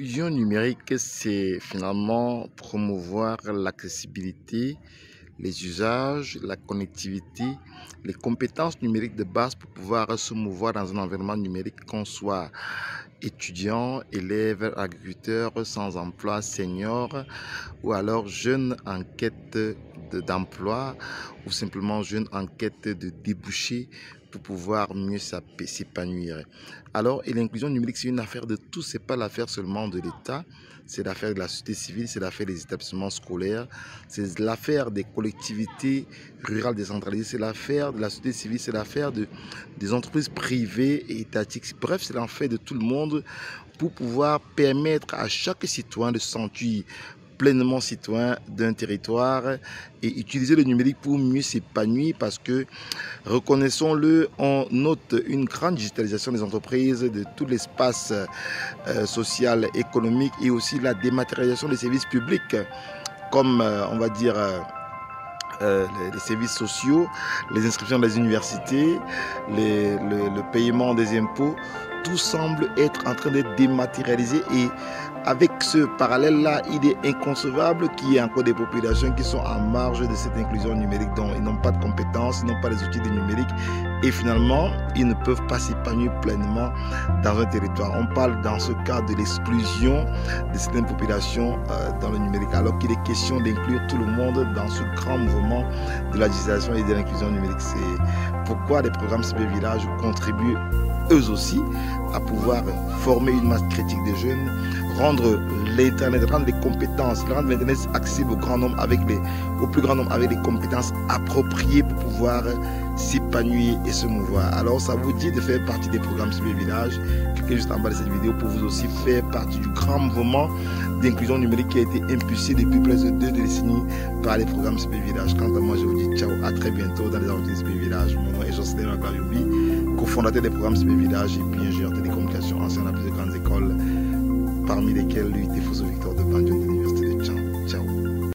L'inclusion numérique, c'est finalement promouvoir l'accessibilité, les usages, la connectivité, les compétences numériques de base pour pouvoir se mouvoir dans un environnement numérique, qu'on soit étudiant, élève, agriculteur, sans emploi, senior, ou alors jeune en quête d'emploi, ou simplement jeune en quête de débouchés pour pouvoir mieux s'épanouir. Alors, et l'inclusion numérique, c'est une affaire de tous, c'est pas l'affaire seulement de l'État, c'est l'affaire de la société civile, c'est l'affaire des établissements scolaires, c'est l'affaire des collectivités rurales décentralisées, c'est l'affaire de la société civile, c'est l'affaire des entreprises privées et étatiques. Bref, c'est l'affaire de tout le monde pour pouvoir permettre à chaque citoyen de se sentir pleinement citoyen d'un territoire et utiliser le numérique pour mieux s'épanouir, parce que, reconnaissons-le, on note une grande digitalisation des entreprises, de tout l'espace social, économique, et aussi la dématérialisation des services publics, comme on va dire les services sociaux, les inscriptions des universités, le paiement des impôts. Tout semble être en train d'être dématérialisé, et avec ce parallèle-là, il est inconcevable qu'il y ait encore des populations qui sont en marge de cette inclusion numérique, dont ils n'ont pas de compétences, ils n'ont pas les outils de numérique, et finalement, ils ne peuvent pas s'épanouir pleinement dans un territoire. On parle dans ce cas de l'exclusion de certaines populations dans le numérique, alors qu'il est question d'inclure tout le monde dans ce grand mouvement de la digitalisation et de l'inclusion numérique. C'est pourquoi les programmes CP Village contribuent eux aussi à pouvoir former une masse critique des jeunes, rendre l'Internet, rendre les compétences, rendre l'Internet accessible au plus grand nombre avec des compétences appropriées pour pouvoir s'épanouir et se mouvoir. Alors ça vous dit de faire partie des programmes CP Village. Cliquez juste en bas de cette vidéo pour vous aussi faire partie du grand mouvement d'inclusion numérique qui a été impulsé depuis plus de 2 décennies par les programmes CP Village. Quant à moi, je vous dis ciao, à très bientôt dans les aventures CP Village. Mon nom est Jocelyn Maglayobi, cofondateur des programmes CP Village et puis ingénieur télécommunication, ancien de plus de grandes écoles, parmi lesquelles l'UIT Fosso Victor de Banjul.